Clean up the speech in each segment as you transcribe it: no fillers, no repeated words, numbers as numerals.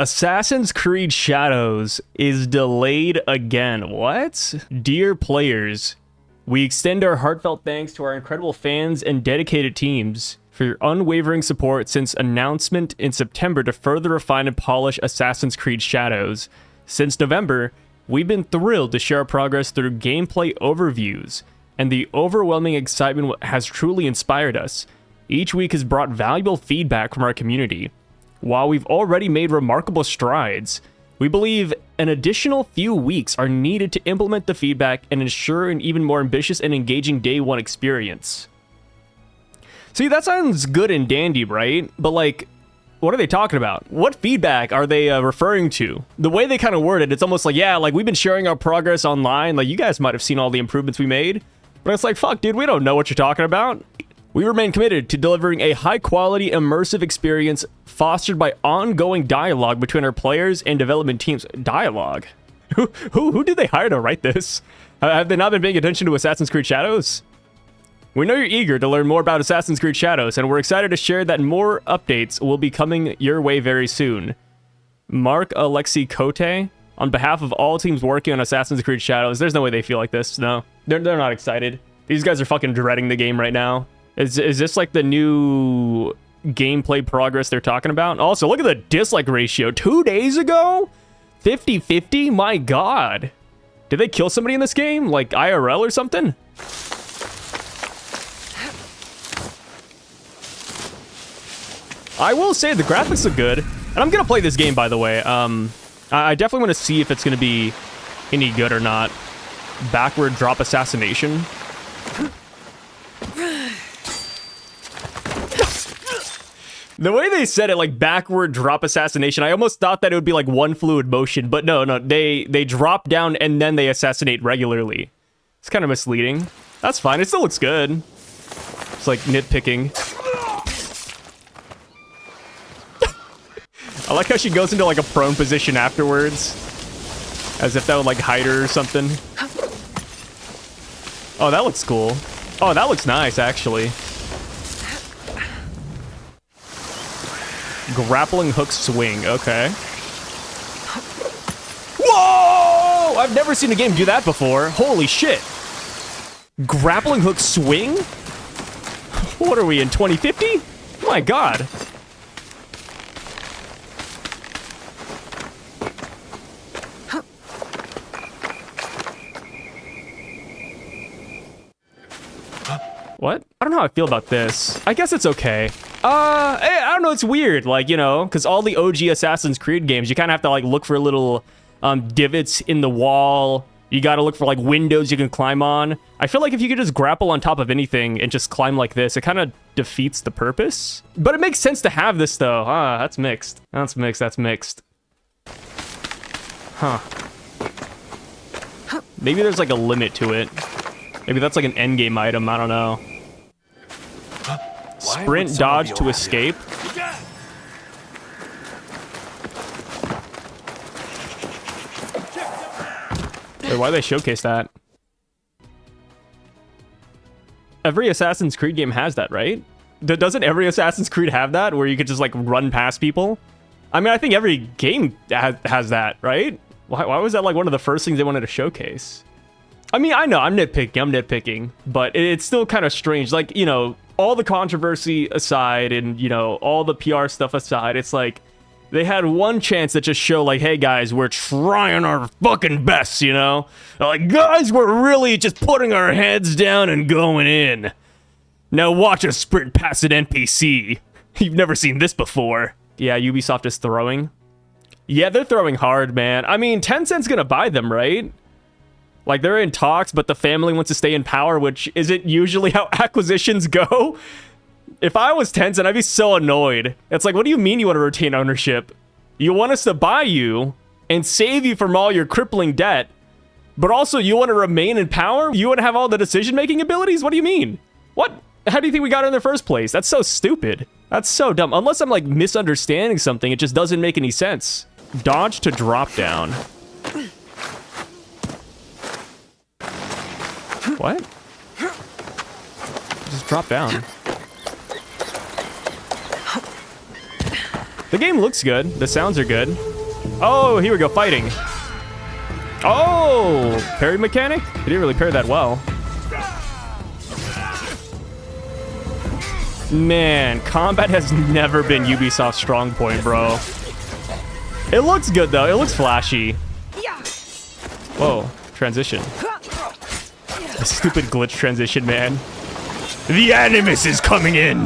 Assassin's Creed Shadows is delayed again. What? Dear players, we extend our heartfelt thanks to our incredible fans and dedicated teams for your unwavering support since announcement in September to further refine and polish Assassin's Creed Shadows. Since November, we've been thrilled to share our progress through gameplay overviews, and the overwhelming excitement has truly inspired us. Each week has brought valuable feedback from our community. While we've already made remarkable strides, we believe an additional few weeks are needed to implement the feedback and ensure an even more ambitious and engaging day one experience. See, that sounds good and dandy, right? But like, what are they talking about? What feedback are they referring to? The way they kind of word it, it's almost like, yeah, like we've been sharing our progress online. Like you guys might have seen all the improvements we made, but it's like, fuck, dude, we don't know what you're talking about. We remain committed to delivering a high-quality, immersive experience fostered by ongoing dialogue between our players and development teams. Dialogue? Who did they hire to write this? Have they not been paying attention to Assassin's Creed Shadows? We know you're eager to learn more about Assassin's Creed Shadows, and we're excited to share that more updates will be coming your way very soon. Mark Alexi Cote, on behalf of all teams working on Assassin's Creed Shadows. There's no way they feel like this. No, they're not excited. These guys are fucking dreading the game right now. Is this like the new gameplay progress they're talking about? Also, look at the dislike ratio. 2 days ago? 50-50? My god. Did they kill somebody in this game? Like IRL or something? I will say the graphics look good. And I'm gonna play this game, by the way. I definitely want to see if it's gonna be any good or not. Backward drop assassination. The way they said it, like backward drop assassination, I almost thought that it would be like one fluid motion, but no, they drop down and then they assassinate regularly. It's kind of misleading. That's fine, it still looks good. It's like nitpicking. I like how she goes into like a prone position afterwards, as if that would like hide her or something. Oh, that looks cool. Oh, that looks nice, actually. Grappling hook swing, okay. Whoa! I've never seen a game do that before. Holy shit. Grappling hook swing? What are we in, 2050? My god. What? I don't know how I feel about this. I guess it's okay. I don't know, it's weird, like, you know, because all the OG Assassin's Creed games, you kind of have to, like, look for little divots in the wall. You got to look for, like, windows you can climb on. I feel like if you could just grapple on top of anything and just climb like this, it kind of defeats the purpose. But it makes sense to have this, though. Ah, that's mixed. That's mixed, that's mixed. Huh. Maybe there's, like, a limit to it. Maybe that's, like, an endgame item, I don't know. Sprint dodge to escape. Wait, why do they showcase that? Every Assassin's Creed game has that, right? Doesn't every Assassin's Creed have that, where you could just like run past people? I mean, I think every game has that, right? Why was that like one of the first things they wanted to showcase? I mean, I know, I'm nitpicking, but it's still kind of strange. Like, you know, all the controversy aside and, you know, all the PR stuff aside, it's like they had one chance to just show like, hey guys, we're trying our fucking best, you know? Like, guys, we're really just putting our heads down and going in. Now watch us sprint past an NPC. You've never seen this before. Yeah, Ubisoft is throwing. Yeah, they're throwing hard, man. I mean, Tencent's gonna buy them, right? Like, they're in talks, but the family wants to stay in power, which isn't usually how acquisitions go. If I was Tencent, I'd be so annoyed. It's like, what do you mean you want to retain ownership? You want us to buy you and save you from all your crippling debt, but also you want to remain in power? You want to have all the decision-making abilities? What do you mean? What? How do you think we got in the first place? That's so stupid. That's so dumb. Unless I'm, like, misunderstanding something, it just doesn't make any sense. Dodge to drop down. What? Just drop down. The game looks good. The sounds are good. Oh, here we go, fighting. Oh, parry mechanic? He didn't really parry that well. Man, combat has never been Ubisoft's strong point, bro. It looks good, though. It looks flashy. Whoa, transition. A stupid glitch transition, man. The Animus is coming in!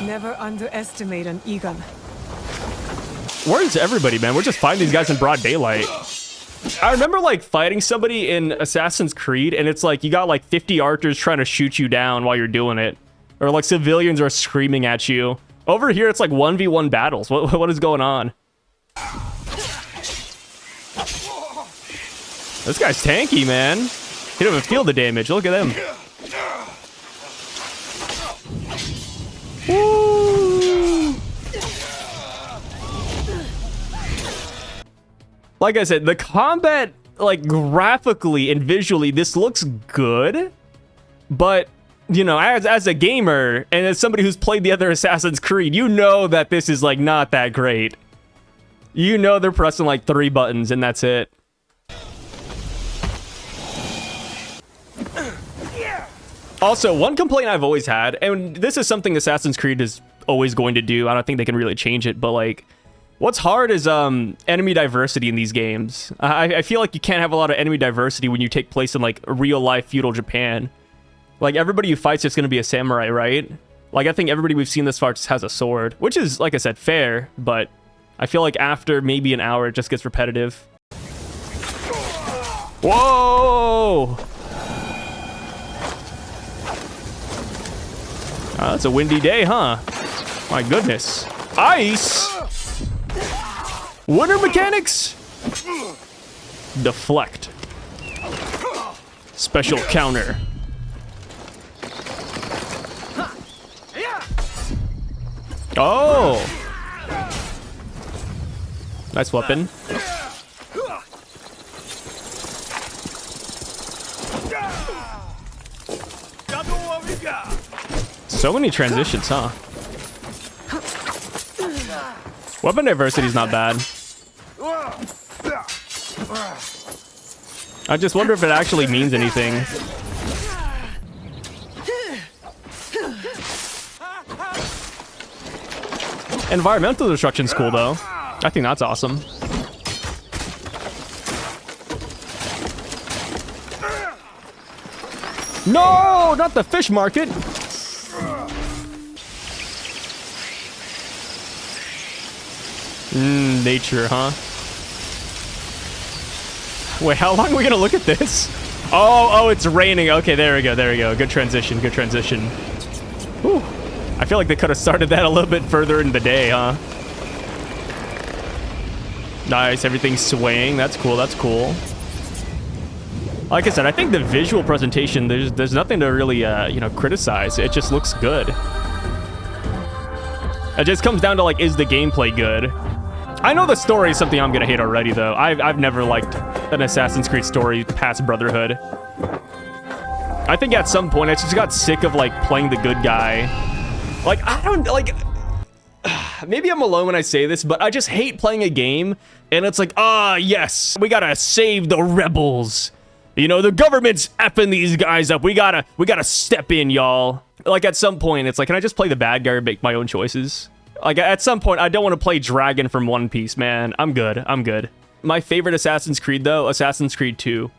Never underestimate an Egon. Where's everybody, man? We're just fighting these guys in broad daylight. I remember, like, fighting somebody in Assassin's Creed, and it's like, you got, like, 50 archers trying to shoot you down while you're doing it. Or, like, civilians are screaming at you. Over here, it's like 1v1 battles. What is going on? This guy's tanky, man. He don't even feel the damage. Look at him. Woo! Like I said, the combat, like, graphically and visually, this looks good. But, you know, as a gamer, and as somebody who's played the other Assassin's Creed, you know that this is, like, not that great. You know they're pressing, like, 3 buttons, and that's it. Also, one complaint I've always had, and this is something Assassin's Creed is always going to do, I don't think they can really change it, but, like, what's hard is enemy diversity in these games. I feel like you can't have a lot of enemy diversity when you take place in, like, real-life feudal Japan. Like, everybody you fight's just gonna be a samurai, right? Like, I think everybody we've seen this far just has a sword, which is, like I said, fair, but I feel like after maybe an hour, it just gets repetitive. Whoa! It's a windy day, huh? My goodness. Ice! Winter mechanics? Deflect. Special counter. Oh! Nice weapon. So many transitions, huh? Weapon diversity is not bad. I just wonder if it actually means anything. Environmental destruction's cool, though. I think that's awesome. No, not the fish market. Nature, huh? Wait, how long are we gonna look at this? Oh, it's raining. Okay, there we go, there we go. Good transition, good transition. Whew. I feel like they could have started that a little bit further in the day, huh? Nice, everything's swaying. That's cool, that's cool. Like I said, I think the visual presentation, there's nothing to really, you know, criticize. It just looks good. It just comes down to, like, is the gameplay good? I know the story is something I'm gonna hate already, though. I've never liked an Assassin's Creed story past Brotherhood. I think at some point I just got sick of, like, playing the good guy. Like, I don't, like... Maybe I'm alone when I say this, but I just hate playing a game, and it's like, yes, we gotta save the rebels. You know, the government's effing these guys up. We gotta step in, y'all. Like, at some point, it's like, can I just play the bad guy or make my own choices? Like, at some point, I don't want to play Dragon from One Piece, man. I'm good. I'm good. My favorite Assassin's Creed, though, Assassin's Creed 2.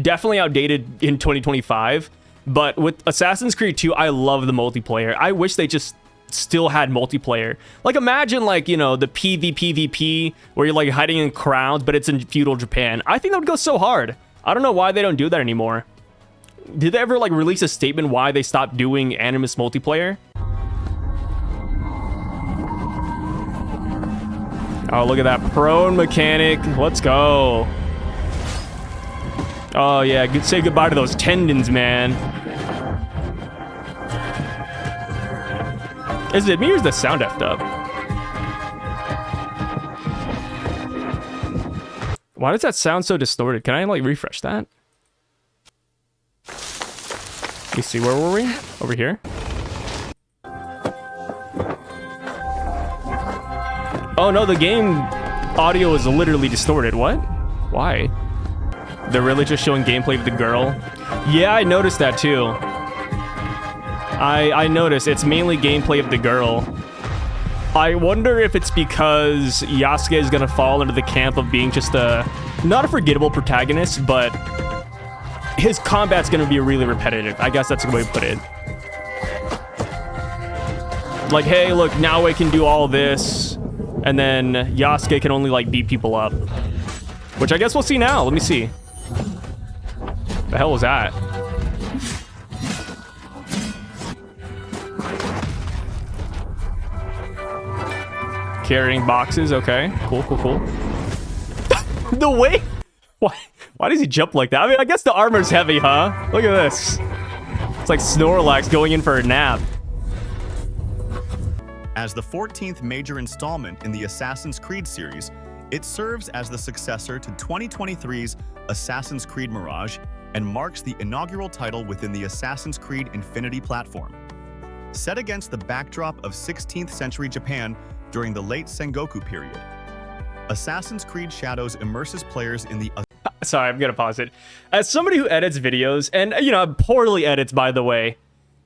Definitely outdated in 2025, but with Assassin's Creed 2, I love the multiplayer. I wish they just still had multiplayer. Like, imagine, like, you know, the PvPvP, where you're, like, hiding in crowds, but it's in feudal Japan. I think that would go so hard. I don't know why they don't do that anymore. Did they ever, like, release a statement why they stopped doing Animus multiplayer? Oh, look at that prone mechanic. Let's go. Oh, yeah. Say goodbye to those tendons, man. Is it me or is the sound effed up? Why does that sound so distorted? Can I, like, refresh that? Let me see. Where were we? Over here? Oh no, the game audio is literally distorted. What? Why? They're really just showing gameplay of the girl? Yeah, I noticed that too. I noticed it's mainly gameplay of the girl. I wonder if it's because Yasuke is gonna fall into the camp of being just not a forgettable protagonist, but his combat's gonna be really repetitive. I guess that's a way to put it. Like, hey, look, now I can do all this, and then Yasuke can only, like, beat people up. Which I guess we'll see now. Let me see. The hell was that? Carrying boxes, okay. Cool. The way... Why does he jump like that? I mean, I guess the armor's heavy, huh? Look at this. It's like Snorlax going in for a nap. As the 14th major installment in the Assassin's Creed series, it serves as the successor to 2023's Assassin's Creed Mirage and marks the inaugural title within the Assassin's Creed Infinity platform. Set against the backdrop of 16th century Japan during the late Sengoku period, Assassin's Creed Shadows immerses players in the... Sorry, I'm gonna pause it. As somebody who edits videos, and, you know, poorly edits, by the way,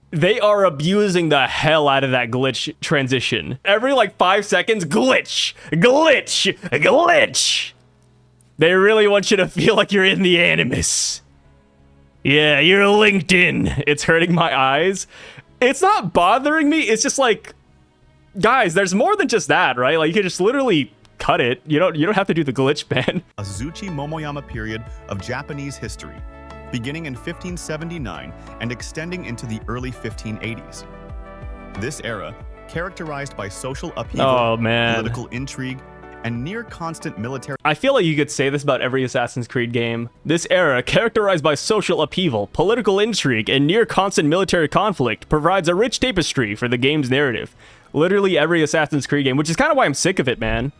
they are abusing the hell out of that glitch transition. Every, like, 5 seconds, glitch. They really want you to feel like you're in the Animus. Yeah, you're linked in. It's hurting my eyes. It's not bothering me. It's just like, guys, there's more than just that, right? Like, you can just literally cut it. You don't have to do the glitch, man. Azuchi Momoyama period of Japanese history, beginning in 1579 and extending into the early 1580s. This era, characterized by social upheaval, political intrigue, and near constant military... I feel like you could say this about every Assassin's Creed game. This era, characterized by social upheaval, political intrigue, and near constant military conflict, provides a rich tapestry for the game's narrative. Literally every Assassin's Creed game, which is kind of why I'm sick of it, man.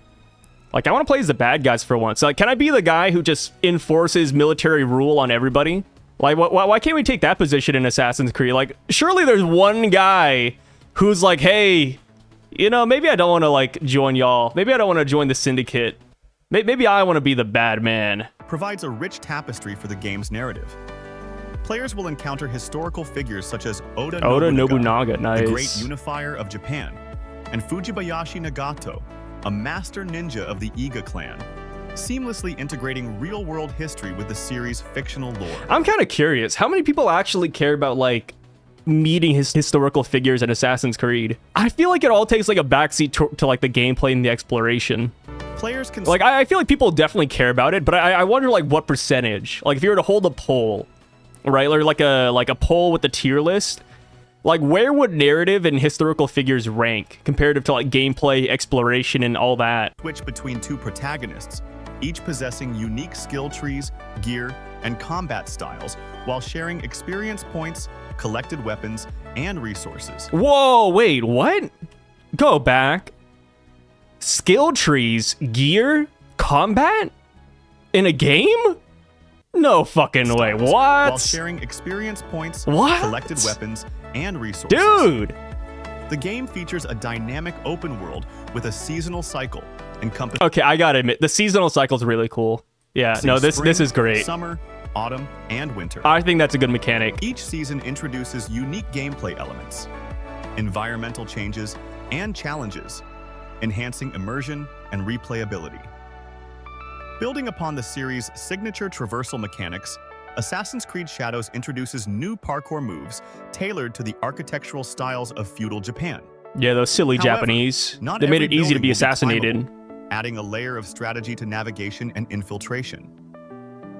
Like, I want to play as the bad guys for once. Like, can I be the guy who just enforces military rule on everybody? Like, why can't we take that position in Assassin's Creed? Like, surely there's one guy who's like, hey, you know, maybe I don't want to, like, join y'all. Maybe I don't want to join the Syndicate. Maybe I want to be the bad man. Provides a rich tapestry for the game's narrative. Players will encounter historical figures such as Oda Nobunaga, nice. the great unifier of Japan, and Fujibayashi Nagato, a master ninja of the Iga clan, seamlessly integrating real-world history with the series' fictional lore. I'm kind of curious, how many people actually care about, like, meeting his historical figures in Assassin's Creed? I feel like it all takes, like, a backseat to like, the gameplay and the exploration. Players can... Like, I feel like people definitely care about it, but I wonder, like, what percentage? Like, if you were to hold a poll, right, or like a poll with the tier list, like, where would narrative and historical figures rank comparative to, like, gameplay, exploration, and all that? Switch between two protagonists, each possessing unique skill trees, gear, and combat styles, while sharing experience points, collected weapons, and resources. Whoa, wait, what? Go back. Skill trees, gear, combat? In a game? No fucking way. What? While sharing experience points, collected weapons, and resources. Dude! The game features a dynamic open world with a seasonal cycle encompassing... Okay, I gotta admit, the seasonal cycle is really cool. Yeah, no, this is great. Summer, autumn, and winter. I think that's a good mechanic. Each season introduces unique gameplay elements, environmental changes, and challenges, enhancing immersion and replayability. Building upon the series' signature traversal mechanics, Assassin's Creed Shadows introduces new parkour moves tailored to the architectural styles of feudal Japan. Yeah, those silly Japanese. They made it easy to be assassinated. Adding a layer of strategy to navigation and infiltration.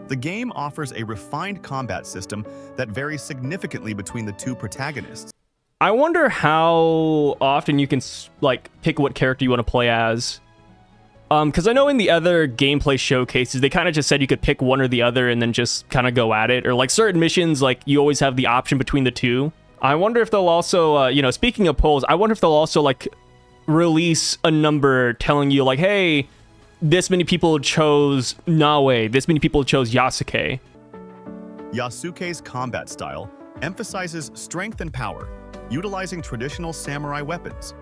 The game offers a refined combat system that varies significantly between the two protagonists. I wonder how often you can, like, pick what character you want to play as. Because I know in the other gameplay showcases, they kind of just said you could pick one or the other and then just kind of go at it. Or, like, certain missions, like, you always have the option between the two. I wonder if they'll also, you know, speaking of polls, I wonder if they'll also, like, release a number telling you, like, hey, this many people chose Nawe, this many people chose Yasuke. Yasuke's combat style emphasizes strength and power, utilizing traditional samurai weapons.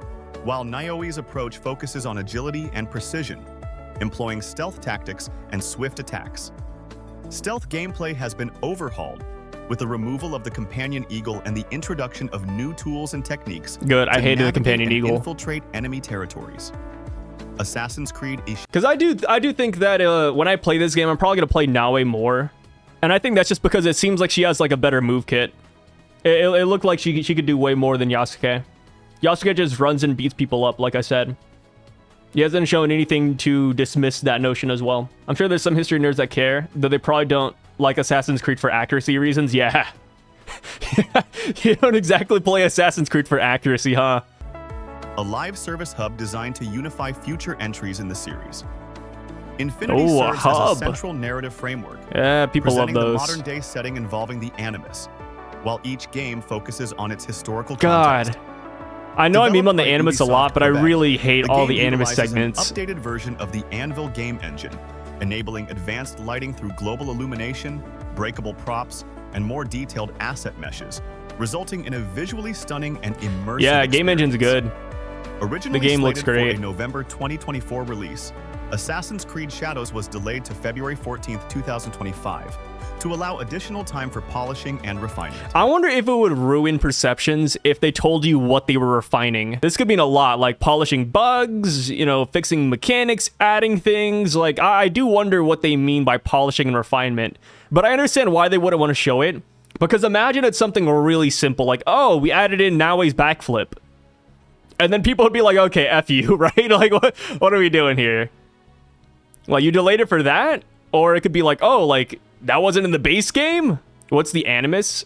while Naoi's approach focuses on agility and precision, employing stealth tactics and swift attacks. Stealth gameplay has been overhauled with the removal of the companion eagle and the introduction of new tools and techniques. Good, I hated the companion eagle. Infiltrate enemy territories. Assassin's Creed is... Because I do think that when I play this game, I'm probably going to play Naoi more. And I think that's just because it seems like she has like a better move kit. It looked like she could do way more than Yasuke. Yasuke just runs and beats people up, like I said. He hasn't shown anything to dismiss that notion as well. I'm sure there's some history nerds that care, though they probably don't like Assassin's Creed for accuracy reasons. Yeah. You don't exactly play Assassin's Creed for accuracy, huh? A live service hub designed to unify future entries in the series. Infinity serves as a central narrative framework. Yeah, people love those. The modern-day setting involving the Animus, while each game focuses on its historical God. context. I know I meme on the Animus a lot, but I really hate all the Animus segments. An updated version of the Anvil game engine, enabling advanced lighting through global illumination, breakable props, and more detailed asset meshes, resulting in a visually stunning and immersive Yeah, game engine's good. Originally the game looks great. For a November 2024 release, Assassin's Creed Shadows was delayed to February 14th, 2025, to allow additional time for polishing and refinement. I wonder if it would ruin perceptions if they told you what they were refining. This could mean a lot, like polishing bugs, you know, fixing mechanics, adding things. Like, I do wonder what they mean by polishing and refinement. But I understand why they wouldn't want to show it. Because imagine it's something really simple, like, oh, we added in Naoi's backflip. And then people would be like, okay, F you, right? Like, what are we doing here? Well, you delayed it for that? Or it could be like, oh, like, that wasn't in the base game? What's the Animus?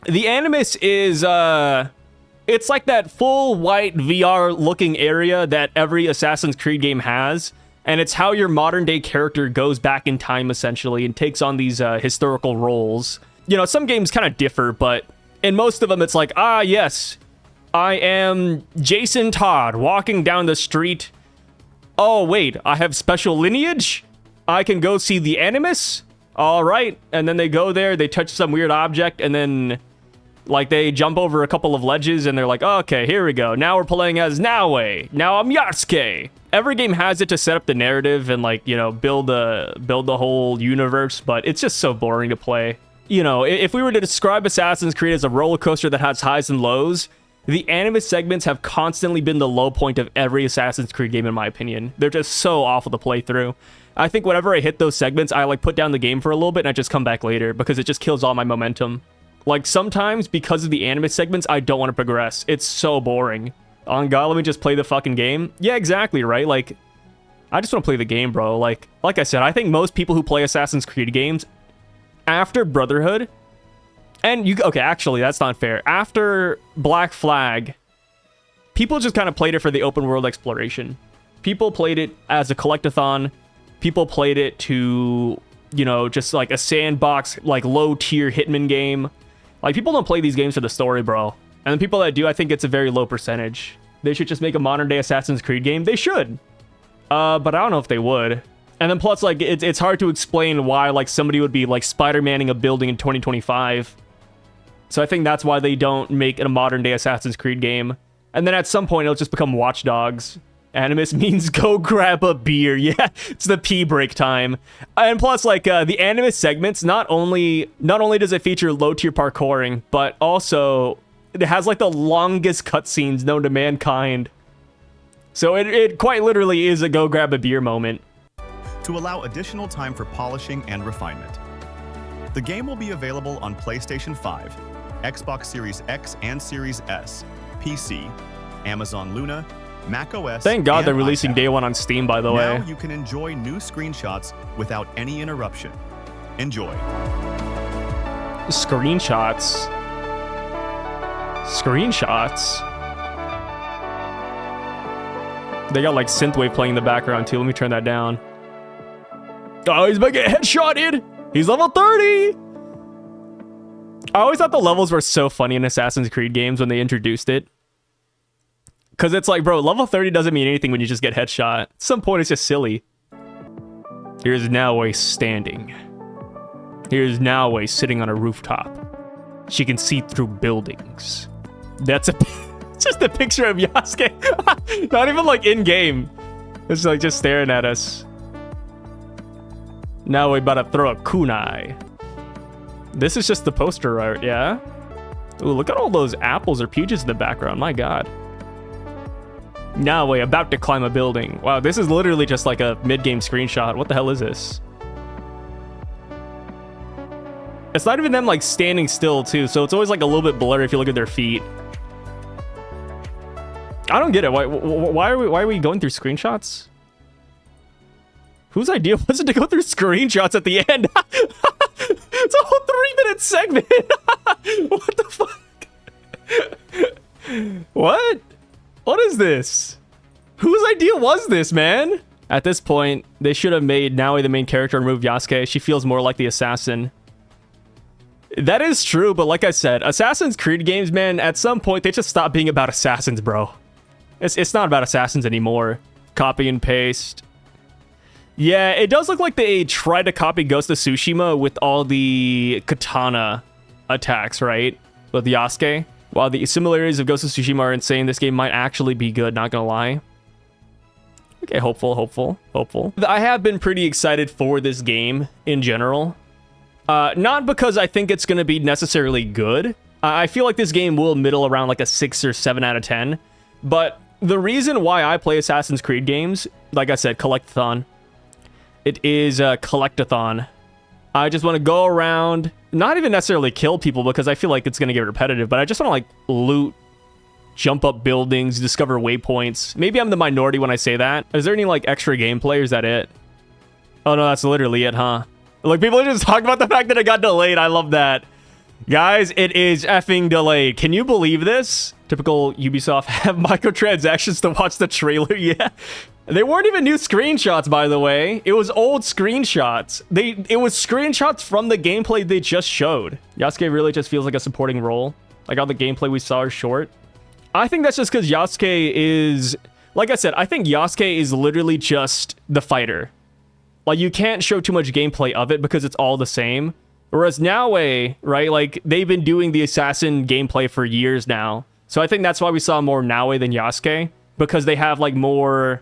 The Animus is, it's like that full white VR looking area that every Assassin's Creed game has. And it's how your modern day character goes back in time, essentially, and takes on these historical roles. You know, some games kind of differ, but in most of them, it's like, ah, yes, I am Jason Todd walking down the street. Oh, wait, I have special lineage? I can go see the Animus? All right. And then they go there, they touch some weird object, and then, like, they jump over a couple of ledges, and they're like, oh, okay, here we go. Now we're playing as Naoi. Now I'm Yasuke. Every game has it to set up the narrative and, like, you know, build the whole universe, but it's just so boring to play. You know, if we were to describe Assassin's Creed as a roller coaster that has highs and lows, the Animus segments have constantly been the low point of every Assassin's Creed game, in my opinion. They're just so awful to play through. I think whenever I hit those segments, I, like, put down the game for a little bit and I just come back later because it just kills all my momentum. Like, sometimes, because of the Animus segments, I don't want to progress. It's so boring. On God, let me just play the fucking game? Yeah, exactly, right? Like, I just want to play the game, bro. Like I said, I think most people who play Assassin's Creed games after Brotherhood, and you, okay, actually, that's not fair. After Black Flag, people just kind of played it for the open world exploration. People played it as a collectathon. People played it to, you know, just like a sandbox, like low tier Hitman game. Like, people don't play these games for the story, bro. And the people that do, I think it's a very low percentage. They should just make a modern day Assassin's Creed game. They should. But I don't know if they would. And then plus, like, it's hard to explain why, like, somebody would be, like, Spider-Manning a building in 2025. So I think that's why they don't make a modern day Assassin's Creed game. And then at some point, it'll just become Watch Dogs. Animus means go grab a beer. Yeah, it's the pee break time. And plus, like, the Animus segments, not only does it feature low-tier parkouring, but also it has, like, the longest cutscenes known to mankind. So it quite literally is a go grab a beer moment. To allow additional time for polishing and refinement. The game will be available on PlayStation 5, Xbox Series X and Series S, PC, Amazon Luna, macOS. Thank God and they're releasing iPad. Day 1 on Steam, by the way. Now you can enjoy new screenshots without any interruption. Enjoy. Screenshots. They got, like, synthwave playing in the background too. Let me turn that down. Oh, he's about to get headshotted. He's level 30. I always thought the levels were so funny in Assassin's Creed games when they introduced it. Because it's like, bro, level 30 doesn't mean anything when you just get headshot. At some point, it's just silly. Here's Naoi standing. Here's Naoi sitting on a rooftop. She can see through buildings. That's a Just a picture of Yasuke. Not even like in game. It's like just staring at us. Now we about to throw a kunai. This is just the poster art, yeah? Ooh, look at all those apples or peaches in the background. My god. Now we're about to climb a building. Wow, this is literally just like a mid-game screenshot. What the hell is this? It's not even them like standing still too, so it's always like a little bit blurry if you look at their feet. I don't get it. Why are we going through screenshots? Whose idea was it to go through screenshots at the end? It's a whole 3-minute segment. What the fuck? What? What is this? Whose idea was this, man? At this point, they should have made Naoi the main character and removed Yasuke. She feels more like the assassin. That is true, but like I said, Assassin's Creed games, man, at some point, they just stop being about assassins, bro. It's not about assassins anymore. Copy and paste. Yeah, it does look like they tried to copy Ghost of Tsushima with all the katana attacks, right? With Yasuke. While the similarities of Ghost of Tsushima are insane, this game might actually be good, not gonna lie. Okay, hopeful. I have been pretty excited for this game in general. Not because I think it's gonna be necessarily good. I feel like this game will middle around like a 6 or 7 out of 10. But the reason why I play Assassin's Creed games, like I said, collectathon. It is a collectathon. I just want to go around, not even necessarily kill people because I feel like it's going to get repetitive, but I just want to like loot, jump up buildings, discover waypoints. Maybe I'm the minority when I say that. Is there any like extra gameplay or is that it? Oh no, that's literally it, huh? Like people are just talking about the fact that it got delayed. I love that. Guys, it is effing delayed. Can you believe this? Typical Ubisoft have microtransactions to watch the trailer. Yeah. They weren't even new screenshots, by the way. It was old screenshots. It was screenshots from the gameplay they just showed. Yasuke really just feels like a supporting role. Like all the gameplay we saw is short. I think that's just because Yasuke is... Like I said, I think Yasuke is literally just the fighter. Like, you can't show too much gameplay of it because it's all the same. Whereas Naoi, right, like, they've been doing the assassin gameplay for years now. So I think that's why we saw more Naoi than Yasuke. Because they have, like, more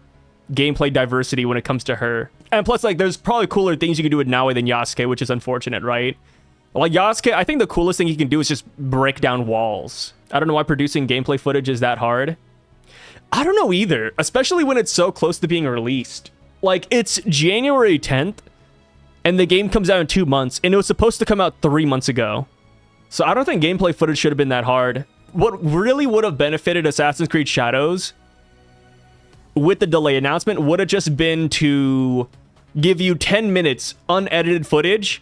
gameplay diversity when it comes to her. And plus, like, there's probably cooler things you can do with Naoi than Yasuke, which is unfortunate, right? Like, Yasuke, I think the coolest thing he can do is just break down walls. I don't know why producing gameplay footage is that hard. I don't know either, especially when it's so close to being released. Like, it's January 10th, and the game comes out in 2 months, and it was supposed to come out 3 months ago. So I don't think gameplay footage should have been that hard. What really would have benefited Assassin's Creed Shadows with the delay announcement would have just been to give you 10 minutes unedited footage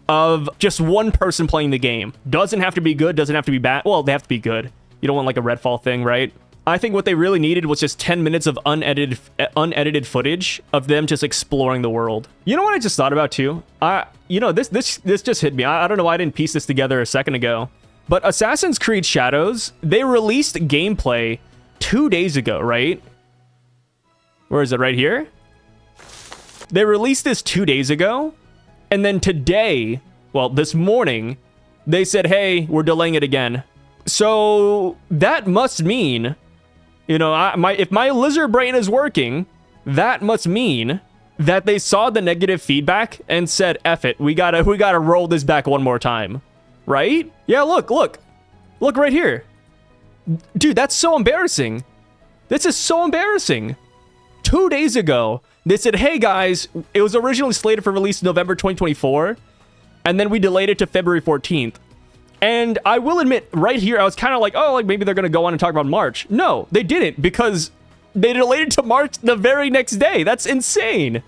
of just one person playing the game. Doesn't have to be good, doesn't have to be bad. Well, they have to be good. You don't want like a Redfall thing, right? I think what they really needed was just 10 minutes of unedited footage of them just exploring the world. You know what I just thought about too? This just hit me. I don't know why I didn't piece this together a second ago. But Assassin's Creed Shadows, they released gameplay 2 days ago, right? Where is it? Right here? They released this 2 days ago. And then today, well, this morning, they said, hey, we're delaying it again. So that must mean, you know, if my lizard brain is working, that must mean that they saw the negative feedback and said, F it, we gotta roll this back one more time. Right? Yeah, look right here. Dude, that's so embarrassing. This is so embarrassing. 2 days ago, they said, hey guys, it was originally slated for release in November 2024, and then we delayed it to February 14th. And I will admit, right here, I was kind of like, oh, like maybe they're going to go on and talk about March. No, they didn't, because they delayed it to March the very next day. That's insane.